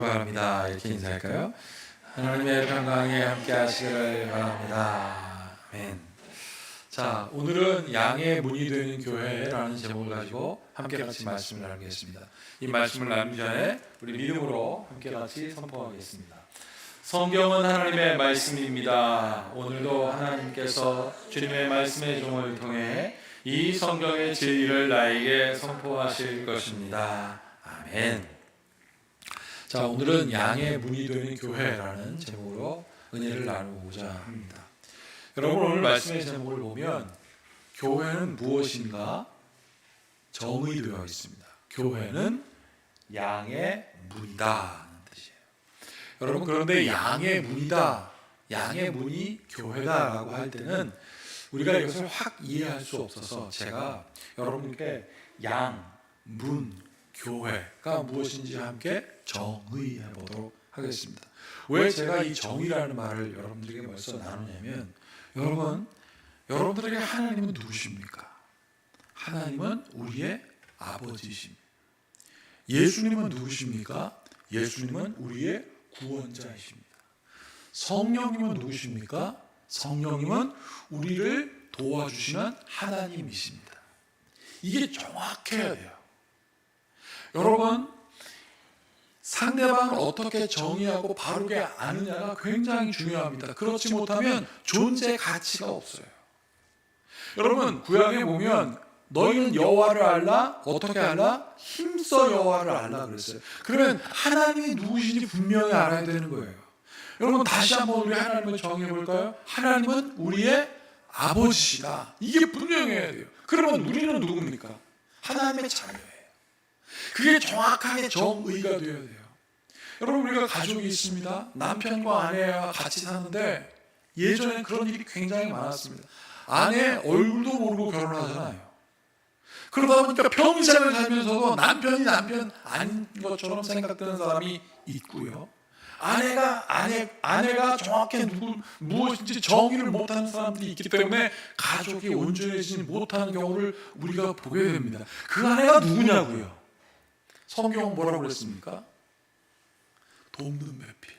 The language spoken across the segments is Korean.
바랍니다. 이렇게 인사할까요? 하나님의 평강에 함께 하시기를 바랍니다. 아멘. 자, 오늘은 양의 문이 되는 교회라는 제목을 가지고 함께 같이 말씀을 나누겠습니다. 이 말씀을 나누기 전에 우리 믿음으로 함께 같이 선포하겠습니다. 성경은 하나님의 말씀입니다. 오늘도 하나님께서 주님의 말씀의 종을 통해 이 성경의 진리를 나에게 선포하실 것입니다. 아멘. 자, 오늘은 양의 문이 되는 교회라는 제목으로 은혜를 나누고자 합니다. 여러분, 오늘 말씀의 제목을 보면 교회는 무엇인가 정의되어 있습니다. 교회는 양의 문이다 하는 뜻이에요. 여러분, 그런데 양의 문이다, 양의 문이 교회다라고 할 때는 우리가 이것을 확 이해할 수 없어서 제가 여러분께 양, 문, 교회가 무엇인지 함께 정의해 보도록 하겠습니다. 왜 제가 이 정의라는 말을 여러분들에게 벌써 나누냐면, 여러분들에게 하나님은 누구십니까? 하나님은 우리의 아버지십니다. 예수님은 누구십니까? 예수님은 우리의 구원자이십니다. 성령님은 누구십니까? 성령님은 우리를 도와주시는 하나님이십니다. 이게 정확해야 돼요. 여러분, 상대방을 어떻게 정의하고 바르게 아느냐가 굉장히 중요합니다. 그렇지 못하면 존재 가치가 없어요. 여러분, 구약에 보면 너희는 여호와를 알라? 어떻게 알라? 힘써 여호와를 알라 그랬어요. 그러면 하나님이 누구신지 분명히 알아야 되는 거예요. 여러분, 다시 한번 우리 하나님을 정의해 볼까요? 하나님은 우리의 아버지시다. 이게 분명해야 돼요. 그러면 우리는 누굽니까? 하나님의 자녀예요. 그게 정확하게 정의가 되어야 돼요. 여러분, 우리가 가족이 있습니다. 남편과 아내와 같이 사는데 예전에 그런 일이 굉장히 많았습니다. 아내 얼굴도 모르고 결혼하잖아요. 그러다 보니까 평생을 살면서도 남편이 남편 아닌 것처럼 생각되는 사람이 있고요. 아내가 정확히 무엇인지 정의를 못하는 사람들이 있기 때문에 가족이 온전해지지 못하는 경우를 우리가 보게 됩니다. 그 아내가 누구냐고요? 성경은 뭐라고 그랬습니까? 돕는 배필.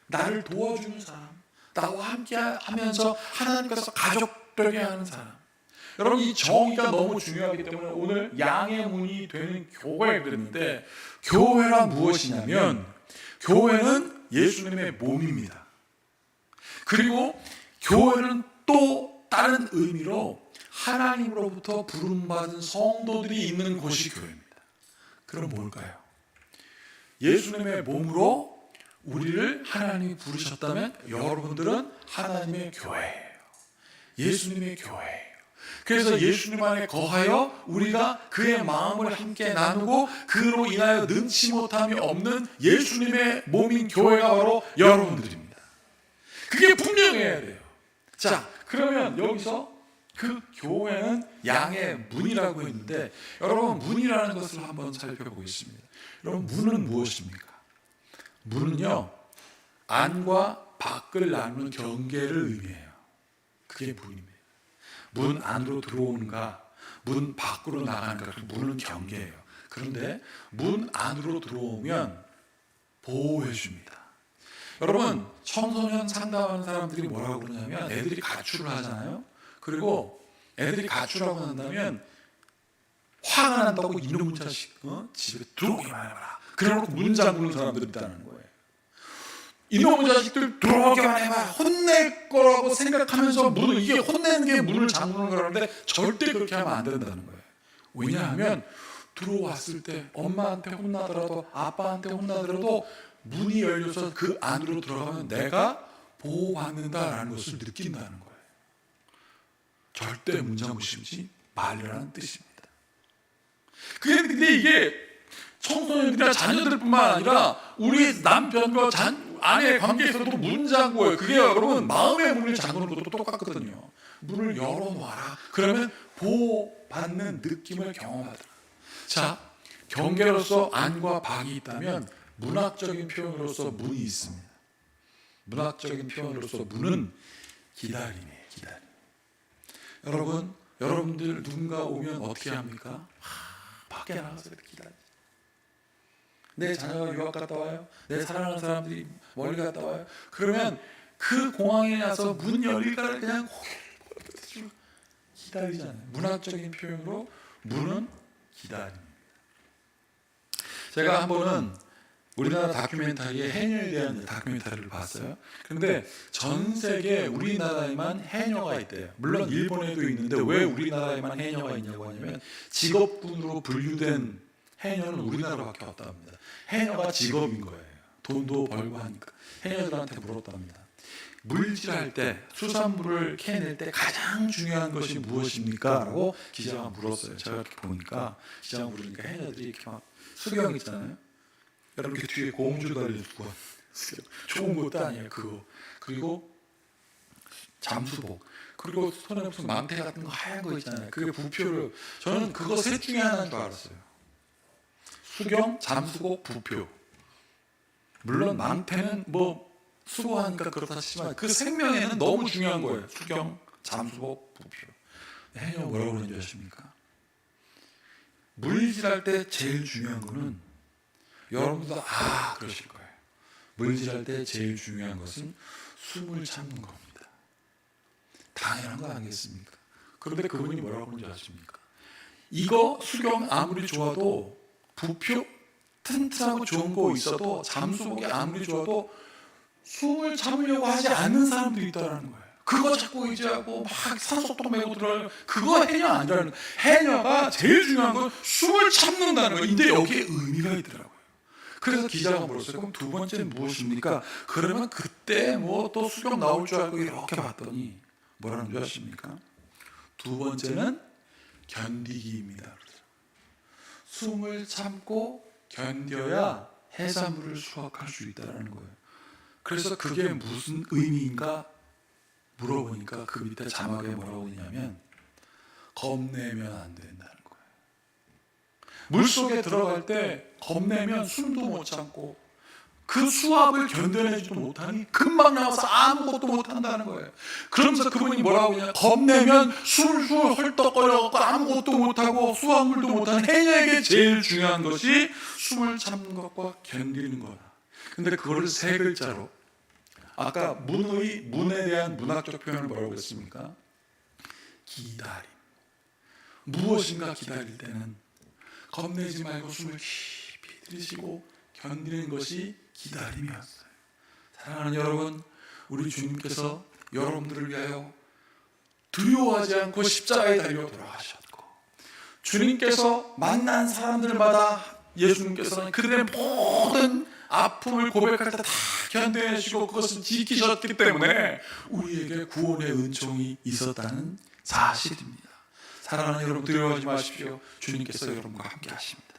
나를 도와주는 사람, 나와 함께 하면서 하나님께서 가족되게 하는 사람. 여러분, 이 정의가 너무 중요하기 때문에 오늘 양의 문이 되는 교회에 그랬는데, 교회란 무엇이냐면 교회는 예수님의 몸입니다. 그리고 교회는 또 다른 의미로 하나님으로부터 부름받은 성도들이 있는 곳이 교회입니다. 그럼 뭘까요? 예수님의 몸으로 우리를 하나님이 부르셨다면 여러분들은 하나님의 교회예요. 예수님의 교회예요. 그래서 예수님 안에 거하여 우리가 그의 마음을 함께 나누고 그로 인하여 능치 못함이 없는 예수님의 몸인 교회가 바로 여러분들입니다. 그게 분명해야 돼요. 자, 그러면 여기서 그 교회는 양의 문이라고 했는데, 여러분, 문이라는 것을 한번 살펴보겠습니다. 여러분, 문은 무엇입니까? 문은요, 안과 밖을 나누는 경계를 의미해요. 그게 문입니다. 문 안으로 들어오는가, 문 밖으로 나가는가, 문은 경계예요. 그런데 문 안으로 들어오면 보호해 줍니다. 여러분, 청소년 상담하는 사람들이 뭐라고 그러냐면 애들이 가출을 하잖아요. 그리고 애들이 가출하고 난다면 화가 난다고 이놈 자식 집에 들어오기만 해봐라. 그래놓고 문 잠그는 사람들이 있다는 거예요. 이놈 자식들 들어오기만 해봐, 혼낼 거라고 생각하면서 문을, 이게 혼내는 게 문을 잠그는 거라는데 절대 그렇게 하면 안 된다는 거예요. 왜냐하면 들어왔을 때 엄마한테 혼나더라도 아빠한테 혼나더라도 문이 열려서 그 안으로 들어가면 내가 보호받는다라는 것을 느낀다는 거예요. 절대 문 잠그시지 말라는 뜻입니다. 근데 이게 청소년들이나 자녀들뿐만 아니라 우리 남편과 아내의 관계에서도 문 잠궈요. 그게 여러분 마음의 문을 잠그는 것도 똑같거든요. 문을 열어놔라. 그러면 보호받는 느낌을 경험하더라. 자, 경계로서 안과 밖이 있다면 문학적인 표현으로서 문이 있습니다. 문학적인 표현으로서 문은 기다림이에요. 기다림. 여러분들 누군가 오면 어떻게 합니까? 밖에 나가서 기다려. 내 자녀가 유학 갔다 와요. 내 사랑하는 사람들이 멀리 갔다 와요. 그러면 그 공항에 가서 문 열릴까를 그냥 기다리잖아요. 문학적인 표현으로 문은 기다림. 제가 한 번은 우리나라 다큐멘터리에 해녀에 대한 다큐멘터리를 봤어요. 그런데 전 세계 우리나라에만 해녀가 있대요. 물론 일본에도 있는데 왜 우리나라에만 해녀가 있냐고 하냐면 직업군으로 분류된 해녀는 우리나라밖에 없답니다. 해녀가 직업인 거예요. 돈도 벌고 하니까. 해녀들한테 물었답니다. 물질할 때, 수산물을 캐낼 때 가장 중요한 것이 무엇입니까? 라고 기자가 물었어요. 제가 이렇게 보니까 기자가 물으니까 해녀들이 이렇게 막 수경 있잖아요. 여러분 이렇게 뒤에 공주 달려있고 좋은 것도 아니에요. 그거. 그리고 잠수복. 그리고 손에 무슨 망태 같은 거 하얀 거 있잖아요. 그게 부표를, 저는 그거 셋 중에 하나인 줄 알았어요. 수경, 잠수복, 부표. 물론 망태는 뭐 수고하니까 그렇다 치지만 그 생명에는 너무 중요한 거예요. 수경, 잠수복, 부표. 해녀 뭐라고 그러는지 아십니까? 물질할 때 제일 중요한 거는, 여러분도 그러실 거예요. 물질할 때 제일 중요한 것은 숨을 참는 겁니다. 당연한 거 아니겠습니까? 그런데 그분이 뭐라고 그러는지 아십니까? 이거 수경 아무리 좋아도, 부표 튼튼하고 좋은 거 있어도, 잠수복이 아무리 좋아도 숨을 참으려고 하지 않는 사람들이 있다는 거예요. 그거 자꾸 의지하고 막 산소통 메고 들어가요. 그거 해녀 아니라는 거예요. 해녀가 제일 중요한 건 숨을 참는다는 거예요. 근데 여기에 의미가 있더라고요. 그래서 기자가 물었어요. 그럼 두 번째는 무엇입니까? 그러면 그때 뭐 또 수경 나올 줄 알고 이렇게 봤더니 뭐라는 줄 아십니까? 두 번째는 견디기입니다. 숨을 참고 견뎌야 해산물을 수확할 수 있다는 거예요. 그래서 그게 무슨 의미인가 물어보니까 그 밑에 자막에 뭐라고 있냐면 겁내면 안 된다는 거예요. 물속에 들어갈 때 겁내면 숨도 못 참고 그 수압을 견뎌내지도 못하니 금방 나와서 아무것도 못한다는 거예요. 그러면서 그분이 뭐라고 하냐, 겁내면 술술 헐떡거려갖고 아무것도 못하고 수확물도 못하는 해녀에게 제일 중요한 것이 숨을 참는 것과 견디는 거다. 근데 그거를 세 글자로, 아까 문에 대한 문학적 표현을 뭐라고 했습니까? 기다림. 무엇인가 기다릴 때는 겁내지 말고 숨을 깊이 들이쉬고 견디는 것이 기다림이었어요. 사랑하는 여러분, 우리 주님께서 여러분들을 위하여 두려워하지 않고 십자가에 달려 돌아가셨고, 주님께서 만난 사람들마다 예수님께서는 그들의 모든 아픔을 고백할 때 다 견뎌내시고 그것을 지키셨기 때문에 우리에게 구원의 은총이 있었다는 사실입니다. 사랑하는 여러분, 두려워하지 마십시오. 주님께서 여러분과 함께 하십니다.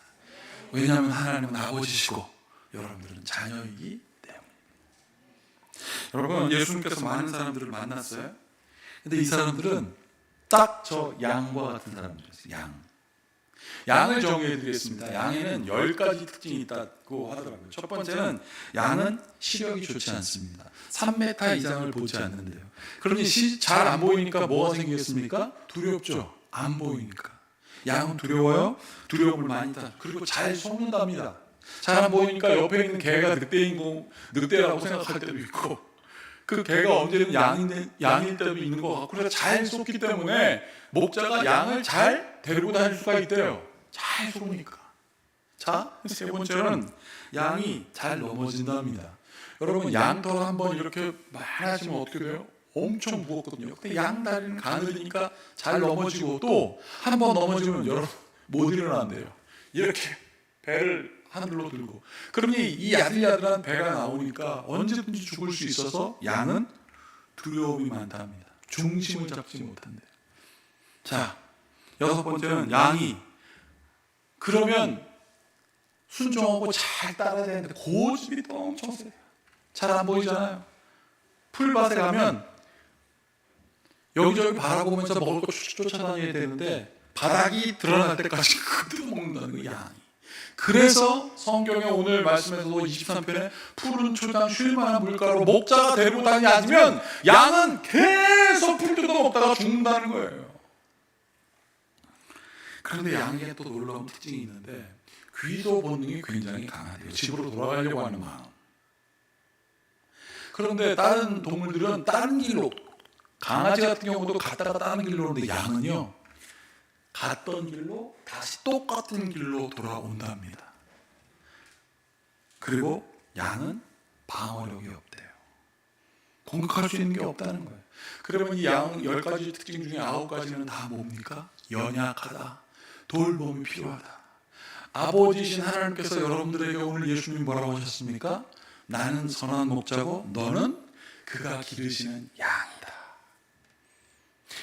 왜냐하면 하나님은 아버지시고 여러분들은 자녀이기 때문에. 여러분, 예수님께서 많은 사람들을 만났어요. 근데 이 사람들은 딱 저 양과 같은 사람들이었어요. 양을 정의해 드리겠습니다. 양에는 10가지 특징이 있다고 하더라고요. 첫 번째는 양은 시력이 좋지 않습니다. 3m 이상을 보지 않는데요. 그러니 잘 안 보이니까 뭐가 생기겠습니까? 두렵죠. 안 보이니까. 양은 두려워요. 두려움을 많이 타. 그리고 잘 속는답니다. 잘 안 보이니까 옆에 있는 개가 늑대라고 생각할 때도 있고, 그 개가 언제는 양일 때도 있는 것 같고, 그래서 잘 속기 때문에 목자가 양을 잘 데리고 다닐 수가 있대요. 잘 속으니까. 자, 세 번째는 양이 잘 넘어진답니다. 여러분, 양털 한번 이렇게 많아지면 어떻게 돼요? 엄청 무겁거든요. 근데 양 다리는 가늘으니까 잘 넘어지고, 또 한 번 넘어지면 여러분 못 일어난대요. 이렇게 배를 하늘로 들고. 그러니 이 야들야들한 배가 나오니까 언제든지 죽을 수 있어서 양은 두려움이 많답니다. 중심을 잡지 못한대요. 자, 6번째는 양이 그러면 순종하고 잘 따라야 되는데 고집이 또 엄청 세요. 잘 안 보이잖아요. 풀밭에 가면 여기저기 바라보면서 먹을 거 쫓아다녀야 되는데 바닥이 드러날 때까지 그대로 먹는다는 거예요, 양이. 그래서 성경에 오늘 말씀에서도 23편에 푸른 초장 쉴만한 물가로 목자가 데리고 다니지 않으면 양은 계속 풀 뜯어 먹다가 죽는다는 거예요. 그런데 양에게 또 놀라운 특징이 있는데, 귀도 본능이 굉장히 강하대요. 집으로 돌아가려고 하는 마음. 그런데 다른 동물들은 다른 길로, 강아지 같은 경우도 갔다가 다른 길로 오는데 양은요, 갔던 길로 다시 똑같은 길로 돌아온답니다. 그리고 양은 방어력이 없대요. 공격할 수 있는 게 없다는 거예요. 그러면 이 양 10가지 특징 중에 9가지는 다 뭡니까? 연약하다, 돌봄이 필요하다. 아버지신 하나님께서 여러분들에게 오늘 예수님이 뭐라고 하셨습니까? 나는 선한 목자고 너는 그가 기르시는 양이다.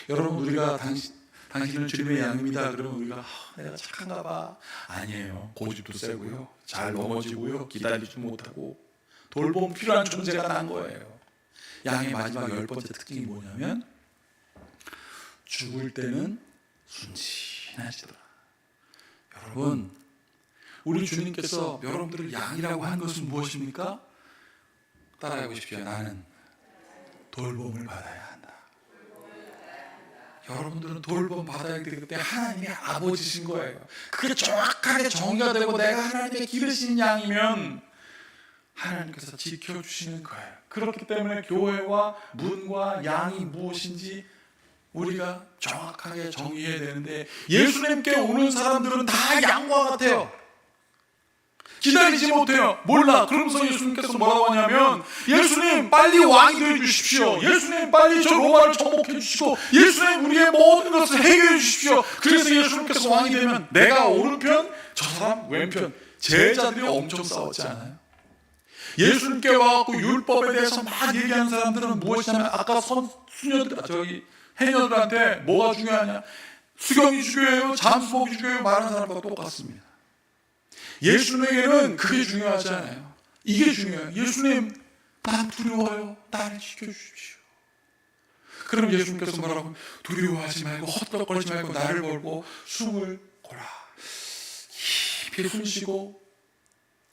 여러분, 우리가 당신은 주님의 양입니다. 그러면 우리가 내가 착한가 봐. 아니에요. 고집도 세고요, 잘 넘어지고요, 기다리지 못하고 돌봄 필요한 존재가 난 거예요. 양의 마지막 10번째 특징이 뭐냐면 죽을 때는 순진하시더라. 여러분, 우리 주님께서 여러분들을 양이라고 한 것은 무엇입니까? 따라해 보십시오. 나는 돌봄을 받아야 한다. 여러분들은 돌봄 받아야 되기 때문에 하나님의 아버지신 거예요. 그게 정확하게 정의가 되고 내가 하나님의 기르신 양이면 하나님께서 지켜주시는 거예요. 그렇기 때문에 교회와 문과 양이 무엇인지 우리가 정확하게 정의해야 되는데, 예수님께 오는 사람들은 다 양과 같아요. 기다리지 못해요. 몰라. 그러면서 예수님께서 뭐라고 하냐면, 예수님 빨리 왕이 되어 주십시오. 예수님 빨리 저 로마를 정복해 주시고, 예수님 우리의 모든 것을 해결해 주십시오. 그래서 예수님께서 왕이 되면 내가 오른편, 저 사람 왼편. 제자들이 엄청 싸웠지 않아요? 예수님께 와갖고 율법에 대해서 막 얘기하는 사람들은 무엇이냐면, 아까 해녀들한테 뭐가 중요하냐, 수경이 중요해요, 잠수복이 중요해요 말하는 사람과 똑같습니다. 예수님에게는 그게 중요하지 않아요. 이게 중요해요. 예수님, 난 두려워요. 나를 지켜주십시오. 그럼 예수님께서 뭐라고? 두려워하지 말고 헛떡거리지 말고 나를 보고 숨을 고라. 깊이 숨쉬고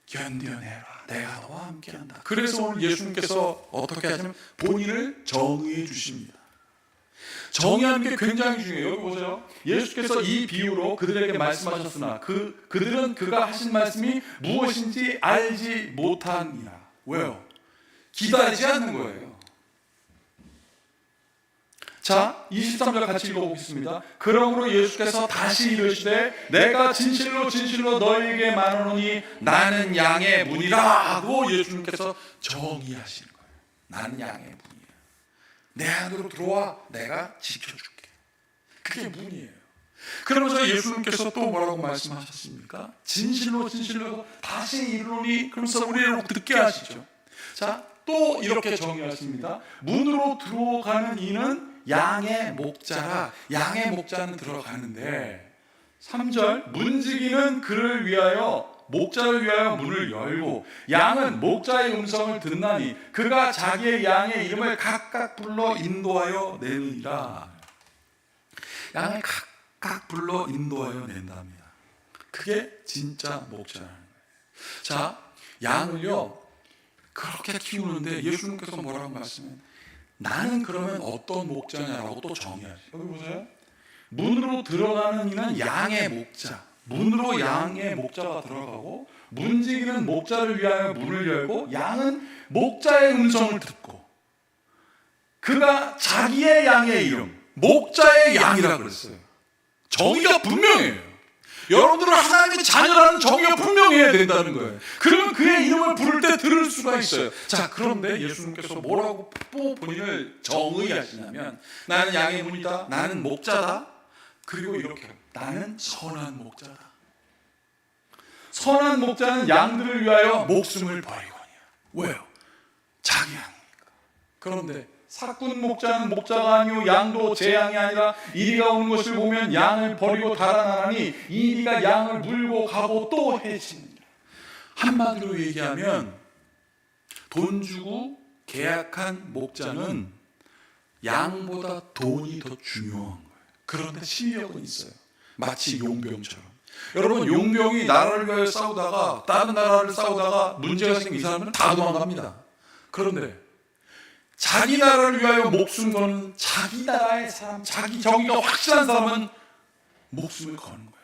견뎌내라. 내가 너와 함께한다. 그래서 오늘 예수님께서 어떻게 하시냐면 본인을 정의해 주십니다. 정의하는 게 굉장히 중요해요. 여기 보세요. 예수께서 이 비유로 그들에게 말씀하셨으나 그들은 그가 하신 말씀이 무엇인지 알지 못하니라. 왜요? 기다리지 않는 거예요. 자, 23절 같이 읽어보겠습니다. 그러므로 예수께서 다시 이르시되 내가 진실로 진실로 너희에게 말하노니 나는 양의 문이라 하고 예수님께서 정의하시는 거예요. 나는 양의 문이에요. 내 안으로 들어와, 내가 지켜줄게. 그게 문이에요. 그러면서 예수님께서 또 뭐라고 말씀하셨습니까? 진실로 진실로 다시 이르노니, 그러면서 우리를 듣게 하시죠. 자, 또 이렇게 정의하십니다. 문으로 들어가는 이는 양의 목자라. 양의 목자는 들어가는데, 3절 문지기는 그를 위하여, 목자를 위하여 문을 열고 양은 목자의 음성을 듣나니 그가 자기의 양의 이름을 각각 불러 인도하여 내느니라. 양을 각각 불러 인도하여 낸답니다. 그게 진짜 목자라는 거예요. 자, 양을요 그렇게 키우는데 예수님께서 뭐라고 말씀해요? 나는 그러면 어떤 목자냐라고 또 정의하죠. 여기 보세요. 문으로 들어가는 이는 양의 목자. 문으로 양의 목자가 들어가고, 문지기는 목자를 위하여 문을 열고 양은 목자의 음성을 듣고, 그가 자기의 양의 이름 목자의 양이라고 그랬어요. 정의가 분명해요. 여러분들은 하나님의 자녀라는 정의가 분명해야 된다는 거예요. 그러면 그의 이름을 부를 때 들을 수가 있어요. 자, 그런데 예수님께서 뭐라고 본인을 정의하시냐면, 나는 양의 문이다, 나는 목자다, 그리고 이렇게 나는 선한 목자다. 선한 목자는 양들을 위하여 목숨을 버리거니와. 왜요? 자기 양이니까. 그런데 사꾼 목자는 목자가 아니요 양도 제 양이 아니라 이리가 오는 것을 보면 양을 버리고 달아나니 이리가 양을 물고 가고 또 해치느니라. 한마디로 얘기하면 돈 주고 계약한 목자는 양보다 돈이 더 중요한 거예요. 그런데 실력은 있어요. 마치 용병처럼. 여러분, 용병이 나라를 위하여 싸우다가 다른 나라를 싸우다가 문제가 생기면 이 사람은 다 도망갑니다. 그런데 자기 나라를 위하여 목숨 거는 자기 나라의 사람, 자기 정의가 확실한 사람은 목숨을 거는 거예요.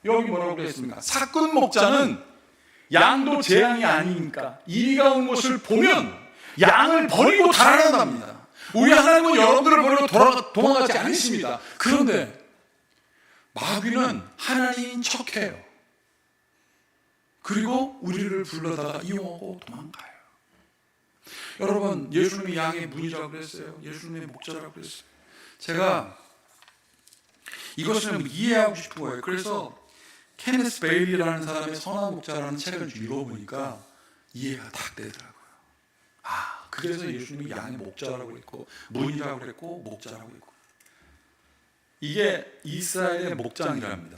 여기 뭐라고 그랬습니까? 사꾼 목자는 양도 제 양이 아니니까 이리가 온 것을 보면 양을 버리고 달아난답니다. 우리 하나님은 여러분들을 버리고 도망가지 않으십니다. 그런데 마귀는 하나님인 척해요. 그리고 우리를 불러다가 이용하고 도망가요. 여러분, 예수님이 양의 문이라고 그랬어요. 예수님의 목자라고 그랬어요. 제가 이것을 이해하고 싶은 거예요. 그래서 케네스 베일리라는 사람의 선한 목자라는 책을 읽어보니까 이해가 딱 되더라고요. 그래서 예수님이 양의 목자라고 했고 문이라고 그랬고 목자라고 했고, 이게 이스라엘의 목장이랍니다.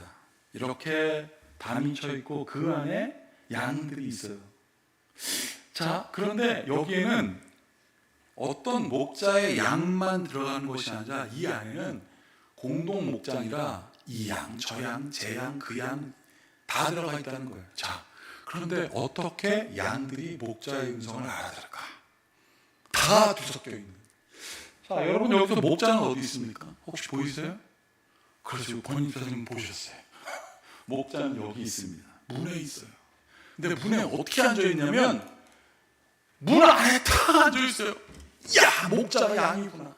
이렇게 담이 쳐 있고 그 안에 양들이 있어요. 자, 그런데 여기에는 어떤 목자의 양만 들어가는 것이 아니라 이 안에는 공동 목장이라 이 양, 저 양, 제 양, 그 양 다 들어가 있다는 거예요. 자, 그런데 어떻게 양들이 목자의 음성을 알아들을까? 다 뒤섞여 있는. 자, 여러분 여기서 목자는 어디 있습니까? 혹시 보이세요? 그렇죠. 본인 선생님 보셨어요. 목자는 여기 있습니다. 문에 있어요. 근데 문에 어떻게 앉아 있냐면 문 안에 딱 앉아 있어요. 야, 목자가 양이구나.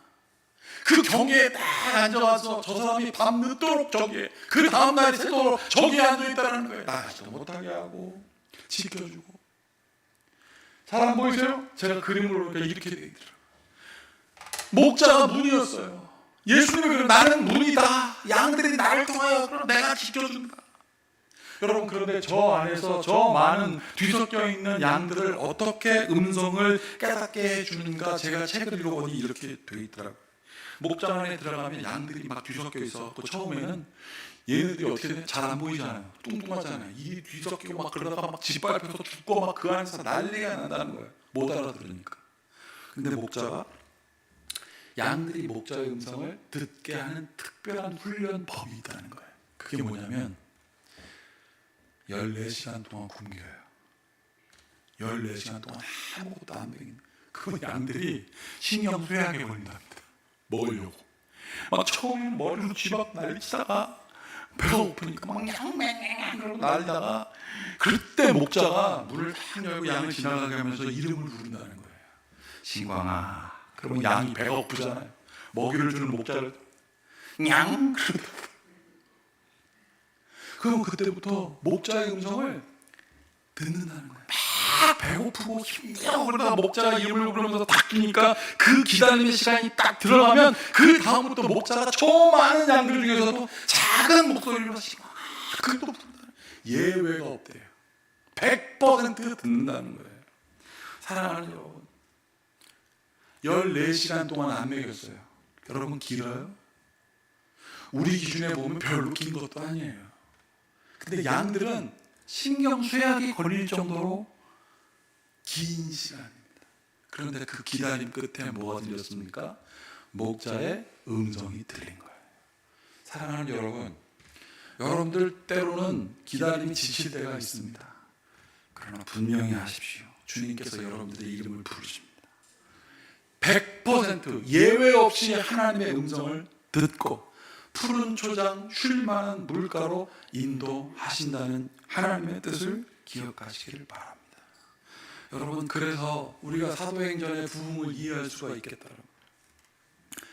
그 경계에 딱 앉아와서 저 사람이 밤 늦도록 저기에, 그 다음날이 새도록 저기에 앉아있다는 거예요. 나가지도 못하게 하고 지켜주고. 잘 안 보이세요? 제가 그림으로 보니까 이렇게 돼 있더라고요. 목자가 문이었어요. 예수님이 그래요. 나는 문이다. 양들이 나를 통하여 그럼 내가 지켜준다. 여러분, 그런데 저 안에서 저 많은 뒤섞여 있는 양들을 어떻게 음성을 깨닫게 해주는가, 제가 책을 읽어보니 이렇게 돼 있더라고요. 목장 안에 들어가면 양들이 막 뒤섞여 있어. 처음에는 얘네들이 어떻게 잘 안 보이잖아요. 뚱뚱하잖아요. 이 뒤섞이고 막 그러다가 막 짓밟혀서 죽고 막 그 안에서 난리가 난다는 거예요. 못 알아들으니까. 근데 목자가 양들이 목자의 음성을 듣게 하는 특별한 훈련법이 있다는 거예요. 그게 뭐냐면 14시간 동안 굶겨요. 14시간 동안 아무것도 안 먹이는. 그건 양들이 신경쇠약에 걸린답니다. 먹으려고. 막 처음에는 머리로 쥐박 날리다가 배가 고프니까 막 냥맹 그러고 날리다가, 그때 목자가 문을 탁 열고 양을 지나가게 하면서 이름을 부른다는 거예요. 신광아. 그러면 양이 배가 고프잖아요. 먹이를 주는 목자를 냥 그러다. 그럼 그때부터 목자의 음성을 듣는다는 거예요. 막 배고프고 힘들어 그러다가 목자가 이름을 부르면서 딱 끼니까 그 기다림의 시간이 딱 들어가면 그 다음부터 목자가 저 많은 양들 중에서도 작은 목소리로 그것도 부른다는, 예외가 없대요. 100% 듣는다는 거예요. 사랑하는 여러분, 14시간 동안 안 먹였어요. 여러분, 길어요? 우리 기준에 보면 별로 긴 것도 아니에요. 근데 양들은 신경쇠약이 걸릴 정도로 긴 시간입니다. 그런데 그 기다림 끝에 뭐가 들렸습니까? 목자의 음성이 들린 거예요. 사랑하는 여러분, 여러분들 때로는 기다림이 지칠 때가 있습니다. 그러나 분명히 아십시오. 주님께서 여러분들의 이름을 부르십니다. 100% 예외 없이 하나님의 음성을 듣고 푸른 초장 쉴만한 물가로 인도하신다는 하나님의 뜻을 기억하시기를 바랍니다. 여러분, 그래서 우리가 사도행전의 부흥을 이해할 수가 있겠다.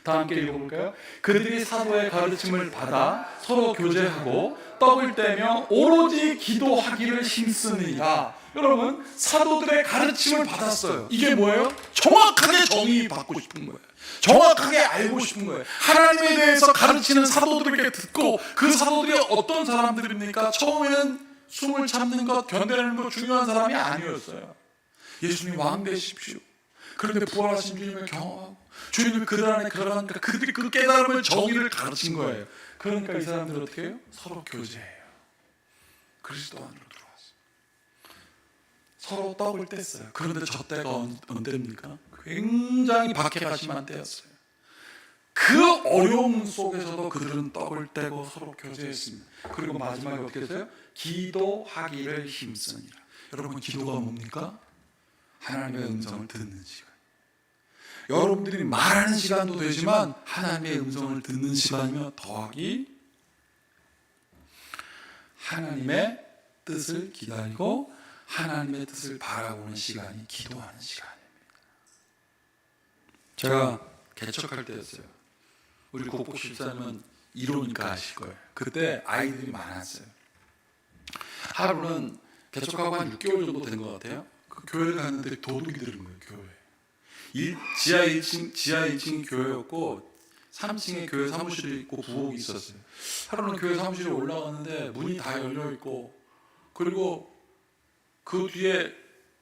다 함께 읽어볼까요? 그들이 사도의 가르침을 받아 서로 교제하고 떡을 떼며 오로지 기도하기를 힘쓰니라. 여러분, 사도들의 가르침을 받았어요. 이게 뭐예요? 정확하게 정의받고 싶은 거예요. 정확하게 알고 싶은 거예요. 하나님에 대해서 가르치는 사도들에게 듣고, 그 사도들이 어떤 사람들입니까? 처음에는 숨을 참는 것, 견뎌내는 것 중요한 사람이 아니었어요. 예수님 왕 되십시오. 그런데 부활하신 주님을 경험하고 주님이 그들 안에 들어가니까 그들이 그 깨달음을, 정의를 가르친 거예요. 그러니까 이 사람들 어떻게 해요? 서로 교제해요. 그리스도 안으로 들어왔어요. 서로 떡을 뗐어요. 그런데 저 때가 언제입니까? 굉장히 박해가심한 때였어요. 그 어려움 속에서도 그들은 떡을 떼고 서로 교제했습니다. 그리고 마지막에 어떻게 했어요? 기도하기를 힘쓰니라. 여러분, 기도가 뭡니까? 하나님의 음성을 듣는 시간. 여러분들이 말하는 시간도 되지만 하나님의 음성을 듣는 시간이며 더하기 하나님의 뜻을 기다리고 하나님의 뜻을 바라보는 시간이 기도하는 시간입니다. 제가 개척할 때였어요. 우리 국복 집사님은 이러니까 아실 거예요. 그때 아이들이 많았어요. 하루는 개척하고 한 6개월 정도 된 것 같아요. 그 교회를 갔는데 도둑이 들은 거예요. 교회 지하 1층 교회였고 3층에 교회 사무실이 있고 부엌이 있었어요. 하루는 교회 사무실에 올라갔는데 문이 다 열려 있고, 그리고 그 뒤에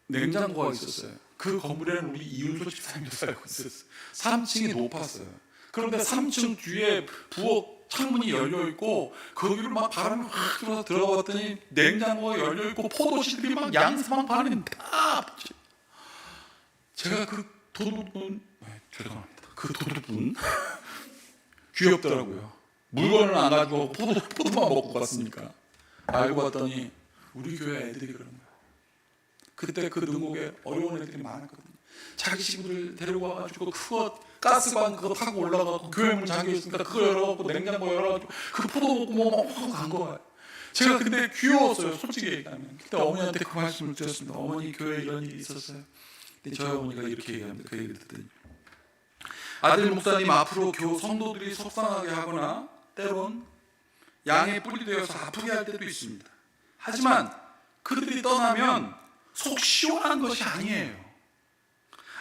냉장고가 있었어요. 그 건물에는 우리 이윤소 집사님도 살고 있었어요. 3층이 높았어요. 그런데 3층 뒤에 부엌 창문이 열려 있고, 거기로 막 바람이 확 들어서 들어가 봤더니 냉장고가 열려 있고 포도씨들이 막 양사방판에 다 붙여. 제가 그 도둑분, 죄송합니다. 그 도둑분 귀엽더라고요. 물건을 안 가지고 포도만 먹고 갔으니까. 알고 봤더니 우리 교회 애들이 그런 거예요. 그때 그 능곡에 어려운 애들이 많았거든요. 자기 친구들 데리고 와가지고 그거 가스관 그거 타고 올라가고 교회 문 잠겨 있으니까 그거 열어갖고 냉장고 열어가지고 그 포도 먹고 뭐 간 거예요. 제가 근데 귀여웠어요. 솔직히 얘기하면. 그때 어머니한테 그 말씀을 드렸습니다. 어머니, 교회에 이런 일이 있었어요. 근데 저희 어머니가 이렇게 얘기합니다. 그 얘기를 듣더니, 아들 목사님 앞으로 성도들이 속상하게 하거나 때론 양의 뿔이 되어서 아프게 할 때도 있습니다. 하지만 그들이 떠나면 속 시원한 것이 아니에요.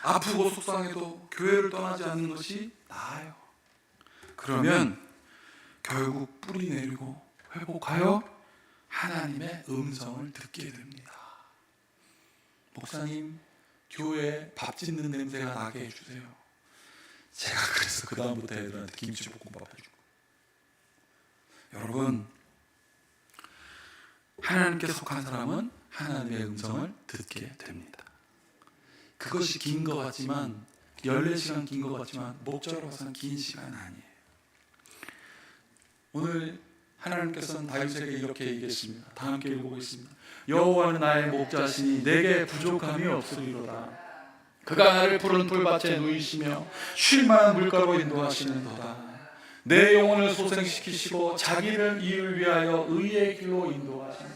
아프고 속상해도 교회를 떠나지 않는 것이 나아요. 그러면 결국 뿌리 내리고 회복하여 하나님의 음성을 듣게 됩니다. 목사님, 교회에 밥 짓는 냄새가 나게 해주세요. 제가 그래서 그 다음부터 애들한테 김치볶음밥 해주고. 여러분, 하나님께 속한 사람은 하나님의 음성을 듣게 됩니다. 그것이 긴 것 같지만, 14시간 긴 것 같지만 목자로 봐서는 긴 시간 아니에요. 오늘 하나님께서는 다윗에게 이렇게 얘기했습니다. 다 함께 읽어보겠습니다. 여호와는 나의 목자시니 내게 부족함이 없으리로다. 그가 나를 푸른 풀밭에 누이시며 쉴 만한 물가로 인도하시는도다. 내 영혼을 소생시키시고 자기를 이를 위하여 의의 길로 인도하시니,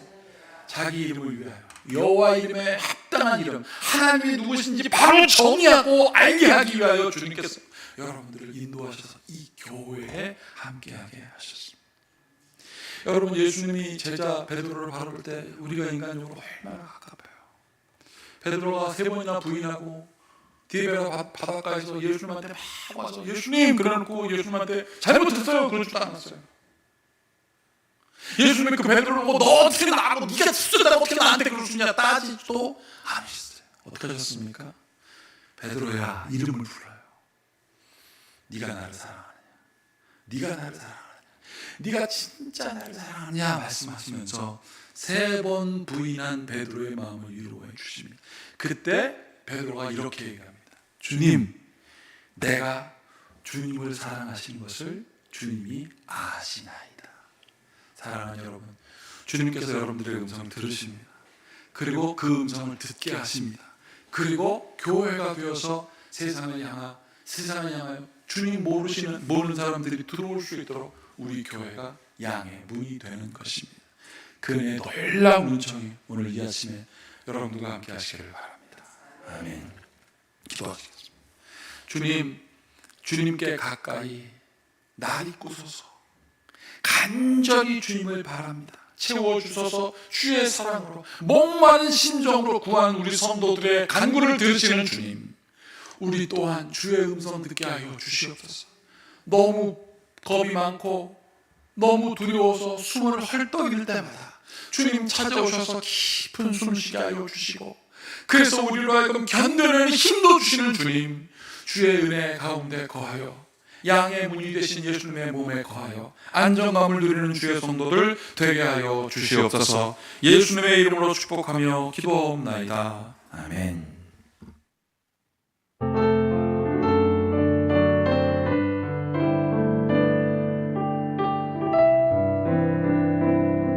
자기 이름을 위하여, 여호와 이름에 합당한 이름, 하나님이 누구신지 바로 정의하고 알게 하기 위하여 주님께서 여러분들을 인도하셔서 이 교회에 함께하게 하셨습니다. 여러분, 예수님이 제자 베드로를 바라볼 때 우리가 인간적으로 얼마나 가까워요. 베드로가 3번이나 부인하고 디베라 바닷가에서 예수님한테 막 와서 예수님 그래놓고 예수님한테 잘못했어요 그러지도 않았어요. 예수님이 그 베드로를 보고 너 어떻게 나하고 네가 수술다 어떻게 나한테 그럴 수 있냐 따지지도 않으셨어요. 어떻게 하셨습니까? 베드로야, 이름을 불러요. 네가 나를 사랑하느냐, 네가 나를 사랑하느냐, 네가 진짜 나를 사랑하느냐 말씀하시면서 3번 부인한 베드로의 마음을 위로해 주십니다. 그때 베드로가 이렇게 얘기합니다. 주님, 내가 주님을 사랑하시는 것을 주님이 아시나이다. 사랑하는 여러분, 주님께서 여러분들의 음성을 들으십니다. 그리고 그 음성을 듣게 하십니다. 그리고 교회가 되어서 세상을 향하여 주님 모르는 사람들이 들어올 수 있도록 우리 교회가 양의 문이 되는 것입니다. 그의 놀라운 은총이 오늘 이 아침에 여러분들과 함께 하시기를 바랍니다. 아멘. 기도하시겠습니다. 주님께 가까이 날 이끄소서. 간절히 주님을 바랍니다. 채워주소서. 주의 사랑으로 목마른 심정으로 구한 우리 성도들의 간구를 들으시는 주님, 우리 또한 주의 음성 듣게 하여 주시옵소서. 너무 겁이 많고 너무 두려워서 숨을 헐떡 잃을 때마다 주님 찾아오셔서 깊은 숨 쉬게 하여 주시고, 그래서 우리로 하여금 견뎌내는 힘도 주시는 주님, 주의 은혜 가운데 거하여 양의 문이 되신 예수님의 몸에 거하여 안정감을 누리는 주의 성도들 되게 하여 주시옵소서. 예수님의 이름으로 축복하며 기도하옵나이다. 아멘.